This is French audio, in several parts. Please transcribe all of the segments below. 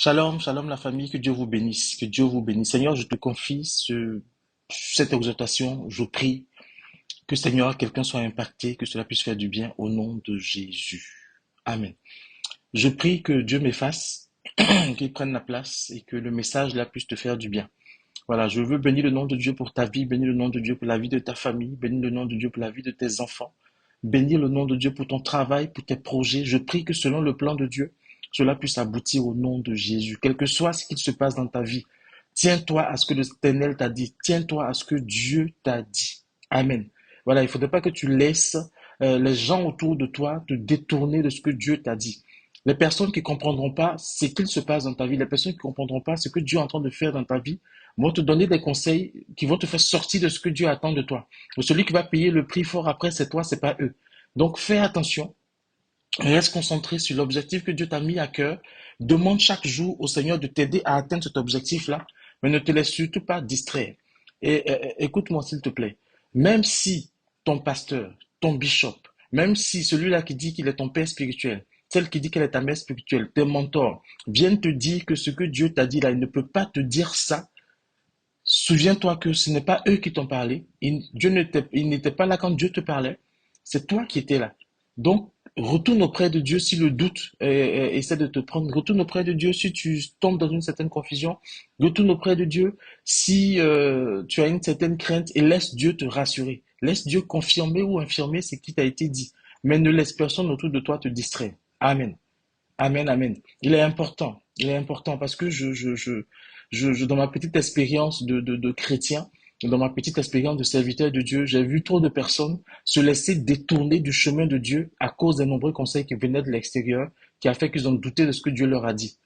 Shalom, shalom la famille, que Dieu vous bénisse, que Dieu vous bénisse. Seigneur, je te confie cette exhortation, je prie que Seigneur, quelqu'un soit impacté, que cela puisse faire du bien au nom de Jésus. Amen. Je prie que Dieu m'efface, qu'il prenne la place et que le message là puisse te faire du bien. Voilà, je veux bénir le nom de Dieu pour ta vie, bénir le nom de Dieu pour la vie de ta famille, bénir le nom de Dieu pour la vie de tes enfants, bénir le nom de Dieu pour ton travail, pour tes projets. Je prie que selon le plan de Dieu, cela puisse aboutir au nom de Jésus. Quel que soit ce qu'il se passe dans ta vie, tiens-toi à ce que l'Éternel t'a dit, tiens-toi à ce que Dieu t'a dit. Amen. Voilà, il ne faudrait pas que tu laisses les gens autour de toi te détourner de ce que Dieu t'a dit. Les personnes qui ne comprendront pas ce qu'il se passe dans ta vie, les personnes qui ne comprendront pas ce que Dieu est en train de faire dans ta vie, vont te donner des conseils qui vont te faire sortir de ce que Dieu attend de toi. Mais celui qui va payer le prix fort après, c'est toi, c'est pas eux. Donc fais attention, reste concentré sur l'objectif que Dieu t'a mis à cœur. Demande chaque jour au Seigneur de t'aider à atteindre cet objectif-là, mais ne te laisse surtout pas distraire. Et écoute-moi s'il te plaît. Même si ton pasteur, ton bishop, même si celui-là qui dit qu'il est ton père spirituel, celle qui dit qu'elle est ta mère spirituelle, tes mentors, viennent te dire que ce que Dieu t'a dit là, il ne peut pas te dire ça. Souviens-toi que ce n'est pas eux qui t'ont parlé. Il n'était pas là quand Dieu te parlait. C'est toi qui étais là. Donc, retourne auprès de Dieu si le doute essaie de te prendre. Retourne auprès de Dieu si tu tombes dans une certaine confusion. Retourne auprès de Dieu si tu as une certaine crainte et laisse Dieu te rassurer. Laisse Dieu confirmer ou infirmer ce qui t'a été dit. Mais ne laisse personne autour de toi te distraire. Amen. Amen, amen. Il est important parce que dans ma petite expérience de chrétien, dans ma petite expérience de serviteur de Dieu, j'ai vu trop de personnes se laisser détourner du chemin de Dieu à cause des nombreux conseils qui venaient de l'extérieur, qui a fait qu'ils ont douté de ce que Dieu leur a dit.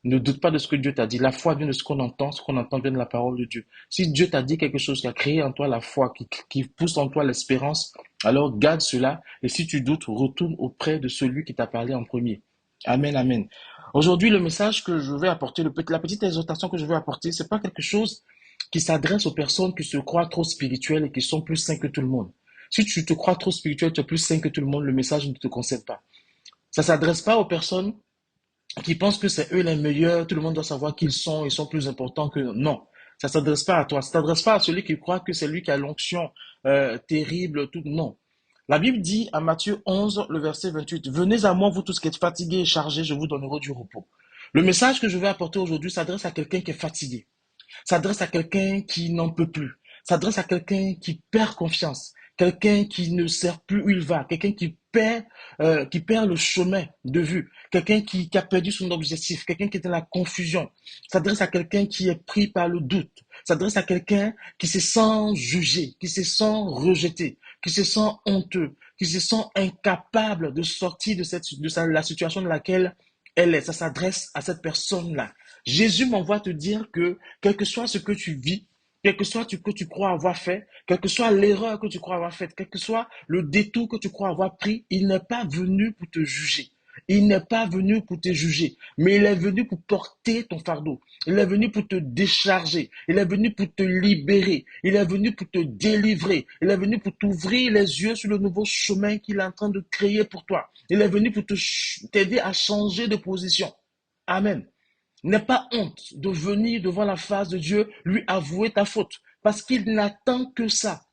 Ne doute pas de ce que Dieu t'a dit. La foi vient de ce qu'on entend vient de la parole de Dieu. Si Dieu t'a dit quelque chose qui a créé en toi la foi, qui pousse en toi l'espérance, alors garde cela. Et si tu doutes, retourne auprès de celui qui t'a parlé en premier. Amen, amen. Aujourd'hui, le message que je vais apporter, la petite exhortation que je vais apporter, c'est pas quelque chose qui s'adresse aux personnes qui se croient trop spirituelles et qui sont plus sains que tout le monde. Si tu te crois trop spirituel, tu es plus sain que tout le monde, le message ne te concerne pas. Ça s'adresse pas aux personnes qui pensent que c'est eux les meilleurs, tout le monde doit savoir qui ils sont plus importants que... Non, ça s'adresse pas à toi, ça s'adresse pas à celui qui croit que c'est lui qui a l'onction terrible, tout... Non. La Bible dit à Matthieu 11, le verset 28, « Venez à moi, vous tous qui êtes fatigués et chargés, je vous donnerai du repos. » Le message que je vais apporter aujourd'hui s'adresse à quelqu'un qui est fatigué, s'adresse à quelqu'un qui n'en peut plus, s'adresse à quelqu'un qui perd confiance, quelqu'un qui ne sait plus où il va, quelqu'un qui perd le chemin de vue, quelqu'un qui a perdu son objectif, quelqu'un qui est dans la confusion, s'adresse à quelqu'un qui est pris par le doute, s'adresse à quelqu'un qui se sent jugé, qui se sent rejeté, qui se sent honteux, qui se sent incapable de sortir la situation dans laquelle elle est. Ça s'adresse à cette personne-là. Jésus m'envoie te dire que, quel que soit ce que tu vis, quel que soit ce que tu crois avoir fait, quelle que soit l'erreur que tu crois avoir faite, quel que soit le détour que tu crois avoir pris, il n'est pas venu pour te juger. Il n'est pas venu pour te juger, mais il est venu pour porter ton fardeau. Il est venu pour te décharger. Il est venu pour te libérer. Il est venu pour te délivrer. Il est venu pour t'ouvrir les yeux sur le nouveau chemin qu'il est en train de créer pour toi. Il est venu pour t'aider à changer de position. Amen. N'aie pas honte de venir devant la face de Dieu, lui avouer ta faute, parce qu'il n'attend que ça.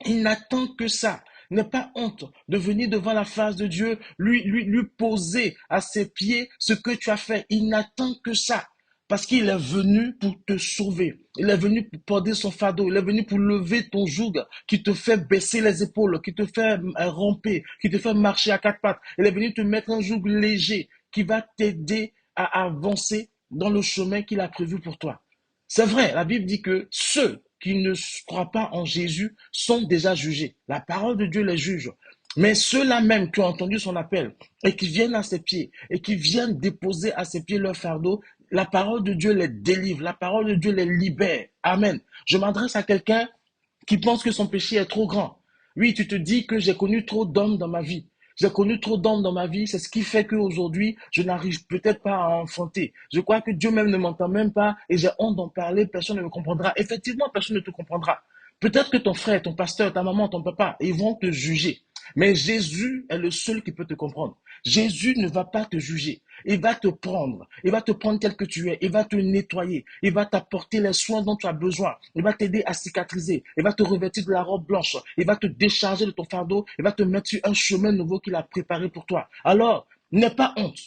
Il n'attend que ça. N'aie pas honte de venir devant la face de Dieu, lui poser à ses pieds ce que tu as fait. Il n'attend que ça. Parce qu'il est venu pour te sauver. Il est venu pour porter son fardeau. Il est venu pour lever ton joug qui te fait baisser les épaules, qui te fait ramper, qui te fait marcher à quatre pattes. Il est venu te mettre un joug léger qui va t'aider à avancer dans le chemin qu'il a prévu pour toi. C'est vrai, la Bible dit que ceux qui ne croient pas en Jésus sont déjà jugés. La parole de Dieu les juge. Mais ceux-là même qui ont entendu son appel et qui viennent à ses pieds et qui viennent déposer à ses pieds leur fardeau, la parole de Dieu les délivre, la parole de Dieu les libère. Amen. Je m'adresse à quelqu'un qui pense que son péché est trop grand. Oui, tu te dis que j'ai connu trop d'hommes dans ma vie. J'ai connu trop d'hommes dans ma vie, c'est ce qui fait qu'aujourd'hui, je n'arrive peut-être pas à enfanter. Je crois que Dieu même ne m'entend même pas et j'ai honte d'en parler, personne ne me comprendra. Effectivement, personne ne te comprendra. Peut-être que ton frère, ton pasteur, ta maman, ton papa, ils vont te juger. Mais Jésus est le seul qui peut te comprendre. Jésus ne va pas te juger. Il va te prendre. Il va te prendre tel que tu es. Il va te nettoyer. Il va t'apporter les soins dont tu as besoin. Il va t'aider à cicatriser. Il va te revêtir de la robe blanche. Il va te décharger de ton fardeau. Il va te mettre sur un chemin nouveau qu'il a préparé pour toi. Alors, n'aie pas honte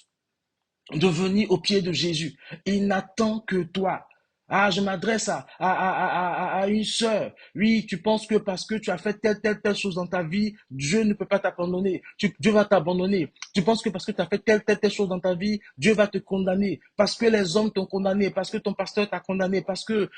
de venir au pied de Jésus. Il n'attend que toi. Ah, je m'adresse à une sœur. Oui, tu penses que parce que tu as fait telle chose dans ta vie, Dieu ne peut pas t'abandonner. Dieu va t'abandonner. Tu penses que parce que tu as fait telle chose dans ta vie, Dieu va te condamner. Parce que les hommes t'ont condamné, parce que ton pasteur t'a condamné, parce que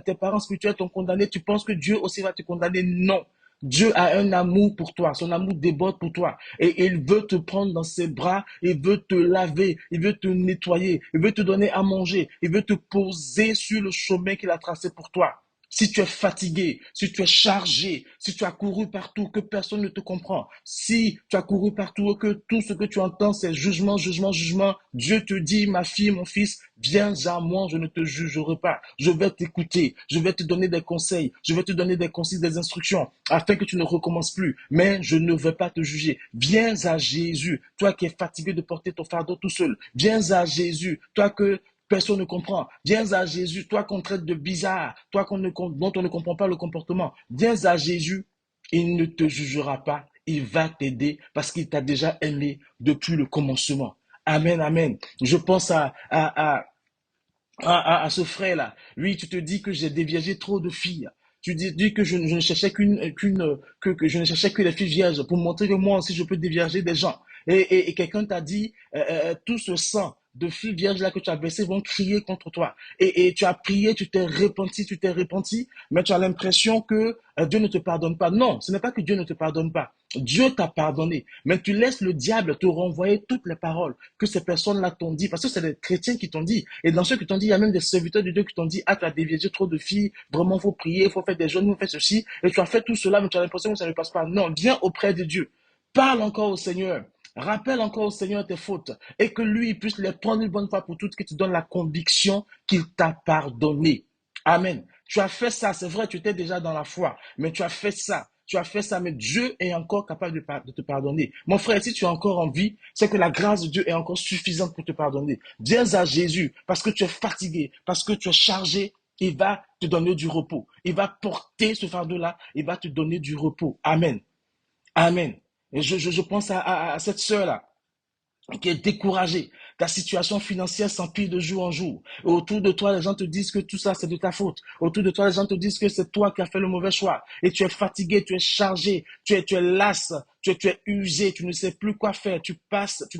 tes parents spirituels t'ont condamné, tu penses que Dieu aussi va te condamner. Non. Dieu a un amour pour toi, son amour déborde pour toi et il veut te prendre dans ses bras, il veut te laver, il veut te nettoyer, il veut te donner à manger, il veut te poser sur le chemin qu'il a tracé pour toi. Si tu es fatigué, si tu es chargé, si tu as couru partout, que personne ne te comprend, si tu as couru partout, que tout ce que tu entends, c'est jugement, jugement, jugement, Dieu te dit, ma fille, mon fils, viens à moi, je ne te jugerai pas. Je vais t'écouter, je vais te donner des conseils, je vais te donner des conseils, des instructions, afin que tu ne recommences plus. Mais je ne vais pas te juger. Viens à Jésus, toi qui es fatigué de porter ton fardeau tout seul. Viens à Jésus, toi que personne ne comprend. Viens à Jésus, toi qu'on traite de bizarre, toi dont on ne comprend pas le comportement. Viens à Jésus, il ne te jugera pas, il va t'aider parce qu'il t'a déjà aimé depuis le commencement. Amen, amen. Je pense à ce frère-là. Oui, tu te dis que j'ai déviagé trop de filles. Tu dis que je ne cherchais que je ne cherchais que les filles vierges pour montrer que moi aussi je peux déviager des gens. Et quelqu'un t'a dit, tout ce sang de filles vierges là que tu as versé vont crier contre toi. Et tu as prié, tu t'es repenti, mais tu as l'impression que Dieu ne te pardonne pas. Non, ce n'est pas que Dieu ne te pardonne pas. Dieu t'a pardonné, mais tu laisses le diable te renvoyer toutes les paroles que ces personnes-là t'ont dit, parce que c'est des chrétiens qui t'ont dit. Et dans ceux qui t'ont dit, il y a même des serviteurs de Dieu qui t'ont dit, ah, tu as dévié trop de filles, vraiment, il faut prier, il faut faire des jeûnes, il faut faire ceci, et tu as fait tout cela, mais tu as l'impression que ça ne passe pas. Non, viens auprès de Dieu. Parle encore au Seigneur. Rappelle encore au Seigneur tes fautes et que lui puisse les prendre une bonne fois pour toutes, qu'il te donne la conviction qu'il t'a pardonné. Amen. Tu as fait ça, c'est vrai, tu étais déjà dans la foi, mais tu as fait ça. Tu as fait ça, mais Dieu est encore capable de te pardonner. Mon frère, si tu es encore en vie, c'est que la grâce de Dieu est encore suffisante pour te pardonner. Viens à Jésus parce que tu es fatigué, parce que tu es chargé. Il va te donner du repos. Il va porter ce fardeau-là. Il va te donner du repos. Amen. Amen. Et je pense à cette sœur-là qui est découragé. Ta situation financière s'empire de jour en jour. Et autour de toi, les gens te disent que tout ça, c'est de ta faute. Autour de toi, les gens te disent que c'est toi qui as fait le mauvais choix. Et tu es fatigué, tu es chargé, tu es lasse, tu es usé, tu ne sais plus quoi faire. Tu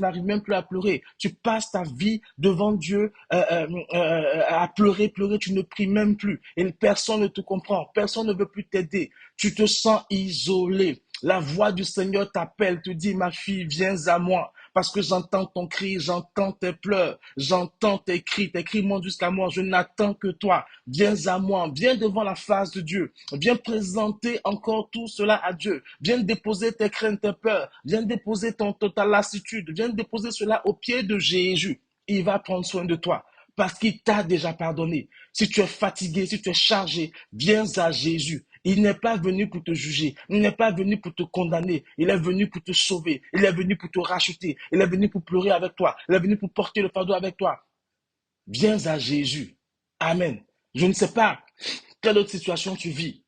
n'arrives même plus à pleurer. Tu passes ta vie devant Dieu à pleurer, pleurer. Tu ne pries même plus. Et personne ne te comprend. Personne ne veut plus t'aider. Tu te sens isolé. La voix du Seigneur t'appelle, te dit, ma fille, viens à moi. Parce que j'entends ton cri, j'entends tes pleurs, j'entends tes cris montent jusqu'à moi, je n'attends que toi. Viens à moi, viens devant la face de Dieu, viens présenter encore tout cela à Dieu, viens déposer tes craintes, tes peurs, viens déposer ta lassitude, viens déposer cela au pied de Jésus. Il va prendre soin de toi parce qu'il t'a déjà pardonné. Si tu es fatigué, si tu es chargé, viens à Jésus. Il n'est pas venu pour te juger. Il n'est pas venu pour te condamner. Il est venu pour te sauver. Il est venu pour te racheter. Il est venu pour pleurer avec toi. Il est venu pour porter le fardeau avec toi. Viens à Jésus. Amen. Je ne sais pas quelle autre situation tu vis.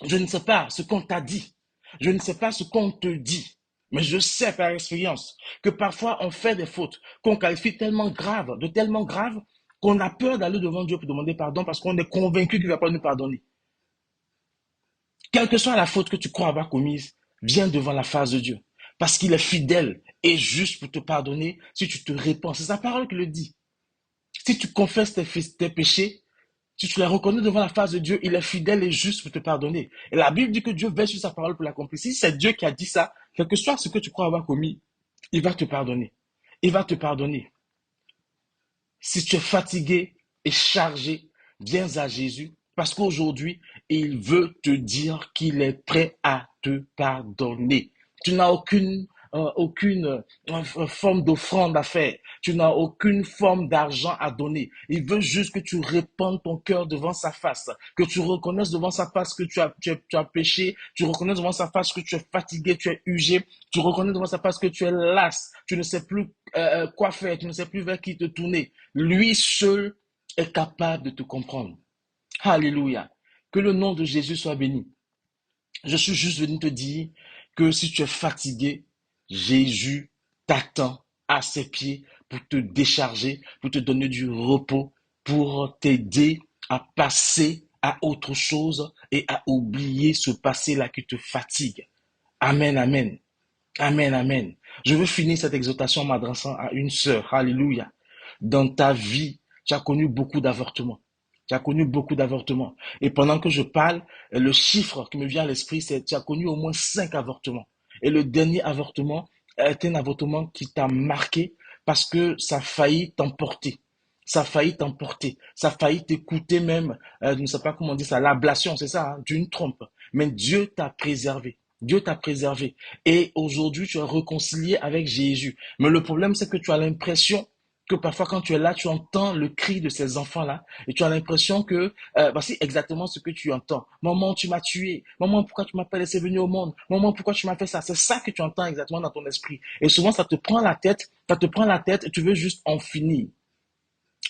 Je ne sais pas ce qu'on t'a dit. Je ne sais pas ce qu'on te dit. Mais je sais par expérience que parfois on fait des fautes qu'on qualifie tellement graves, de tellement graves, qu'on a peur d'aller devant Dieu pour demander pardon parce qu'on est convaincu qu'il ne va pas nous pardonner. Quelle que soit la faute que tu crois avoir commise, viens devant la face de Dieu. Parce qu'il est fidèle et juste pour te pardonner si tu te répands. C'est sa parole qui le dit. Si tu confesses tes péchés, si tu les reconnais devant la face de Dieu, il est fidèle et juste pour te pardonner. Et la Bible dit que Dieu veille sur sa parole pour l'accomplir. Si c'est Dieu qui a dit ça, quel que soit ce que tu crois avoir commis, il va te pardonner. Il va te pardonner. Si tu es fatigué et chargé, viens à Jésus parce qu'aujourd'hui, il veut te dire qu'il est prêt à te pardonner. Tu n'as forme d'offrande à faire. Tu n'as aucune forme d'argent à donner. Il veut juste que tu répandes ton cœur devant sa face, que tu reconnaisses devant sa face que tu as péché, tu reconnaisses devant sa face que tu es fatigué, tu es usé, tu reconnais devant sa face que tu es las, tu ne sais plus quoi faire, tu ne sais plus vers qui te tourner. Lui seul est capable de te comprendre. Alléluia. Que le nom de Jésus soit béni. Je suis juste venu te dire que si tu es fatigué, Jésus t'attend à ses pieds pour te décharger, pour te donner du repos, pour t'aider à passer à autre chose et à oublier ce passé-là qui te fatigue. Amen, amen. Amen, amen. Je veux finir cette exhortation en m'adressant à une sœur. Alléluia. Dans ta vie, tu as connu beaucoup d'avortements. Tu as connu beaucoup d'avortements. Et pendant que je parle, le chiffre qui me vient à l'esprit, c'est que tu as connu au moins 5 avortements. Et le dernier avortement est un avortement qui t'a marqué parce que ça a failli t'emporter. Ça a failli t'emporter. Ça a failli t'écouter même, je ne sais pas comment on dit ça, l'ablation, c'est ça, hein, d'une trompe. Mais Dieu t'a préservé. Dieu t'a préservé. Et aujourd'hui, tu es réconcilié avec Jésus. Mais le problème, c'est que tu as l'impression que parfois quand tu es là, tu entends le cri de ces enfants-là et tu as l'impression que c'est exactement ce que tu entends. Maman, tu m'as tué. Maman, pourquoi tu m'as pas laissé venir au monde? Maman, pourquoi tu m'as fait ça? C'est ça que tu entends exactement dans ton esprit. Et souvent, ça te prend la tête et tu veux juste en finir.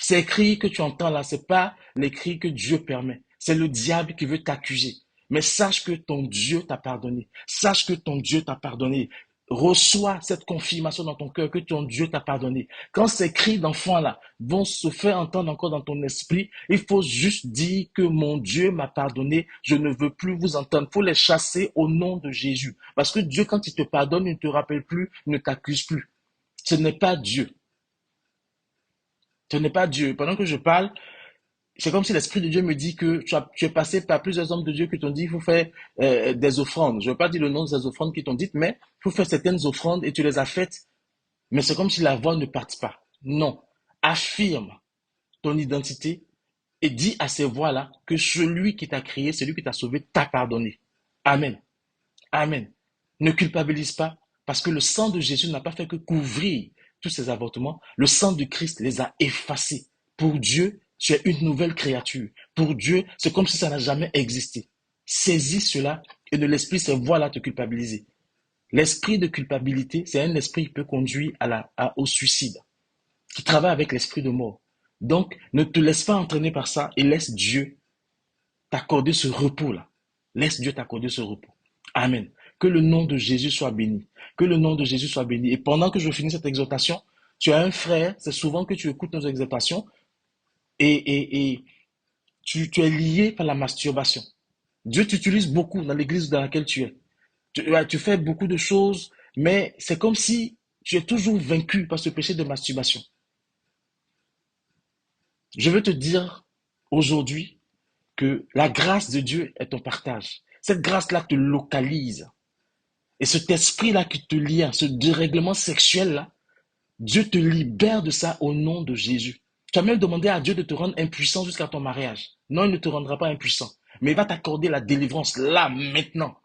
Ces cris que tu entends là, c'est pas les cris que Dieu permet. C'est le diable qui veut t'accuser. Mais sache que ton Dieu t'a pardonné. Sache que ton Dieu t'a pardonné. Reçois cette confirmation dans ton cœur que ton Dieu t'a pardonné. Quand ces cris d'enfants là vont se faire entendre encore dans ton esprit, il faut juste dire que mon Dieu m'a pardonné. Je ne veux plus vous entendre. Il faut les chasser au nom de Jésus. Parce que Dieu, quand il te pardonne, il ne te rappelle plus, il ne t'accuse plus. Ce n'est pas Dieu. Ce n'est pas Dieu. Pendant que je parle, c'est comme si l'Esprit de Dieu me dit que tu es passé par plusieurs hommes de Dieu qui t'ont dit il faut faire des offrandes. Je ne vais pas dire le nom des offrandes qui t'ont dites, mais il faut faire certaines offrandes et tu les as faites. Mais c'est comme si la voix ne parte pas. Non. Affirme ton identité et dis à ces voix-là que celui qui t'a créé, celui qui t'a sauvé, t'a pardonné. Amen. Amen. Ne culpabilise pas parce que le sang de Jésus n'a pas fait que couvrir tous ces avortements. Le sang de Christ les a effacés. Pour Dieu, tu es une nouvelle créature. Pour Dieu, c'est comme si ça n'a jamais existé. Saisis cela et ne laisse plus ces voix-là te culpabiliser. L'esprit de culpabilité, c'est un esprit qui peut conduire au suicide, qui travaille avec l'esprit de mort. Donc, ne te laisse pas entraîner par ça et laisse Dieu t'accorder ce repos-là. Laisse Dieu t'accorder ce repos. Amen. Que le nom de Jésus soit béni. Que le nom de Jésus soit béni. Et pendant que je finis cette exhortation, tu as un frère, c'est souvent que tu écoutes nos exhortations et tu es lié par la masturbation. Dieu t'utilise beaucoup dans l'église dans laquelle tu es. Tu fais beaucoup de choses, mais c'est comme si tu es toujours vaincu par ce péché de masturbation. Je veux te dire aujourd'hui que la grâce de Dieu est ton partage. Cette grâce-là te localise. Et cet esprit-là qui te lie, ce dérèglement sexuel-là, Dieu te libère de ça au nom de Jésus. Tu as même demandé à Dieu de te rendre impuissant jusqu'à ton mariage. Non, il ne te rendra pas impuissant. Mais il va t'accorder la délivrance là, maintenant.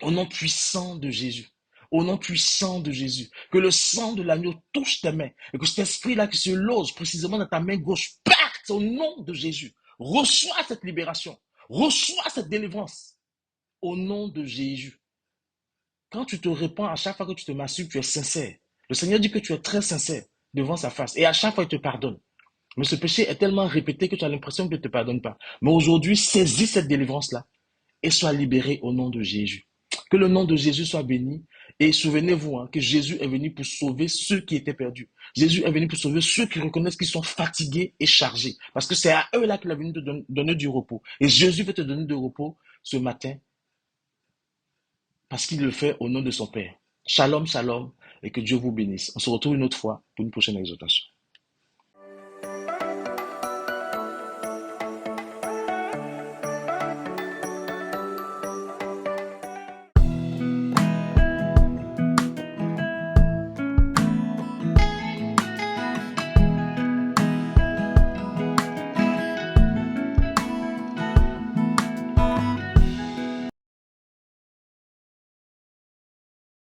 Au nom puissant de Jésus. Au nom puissant de Jésus. Que le sang de l'agneau touche tes mains. Et que cet esprit-là qui se loge précisément dans ta main gauche parte au nom de Jésus. Reçois cette libération. Reçois cette délivrance. Au nom de Jésus. Quand tu te répands à chaque fois que tu te masturbes, tu es sincère. Le Seigneur dit que tu es très sincère devant sa face. Et à chaque fois, il te pardonne. Mais ce péché est tellement répété que tu as l'impression qu'il ne te pardonne pas. Mais aujourd'hui, saisis cette délivrance-là et sois libéré au nom de Jésus. Que le nom de Jésus soit béni. Et souvenez-vous que Jésus est venu pour sauver ceux qui étaient perdus. Jésus est venu pour sauver ceux qui reconnaissent qu'ils sont fatigués et chargés. Parce que c'est à eux là qu'il est venu te donner du repos. Et Jésus veut te donner du repos ce matin parce qu'il le fait au nom de son Père. Shalom, shalom, et que Dieu vous bénisse. On se retrouve une autre fois pour une prochaine exhortation.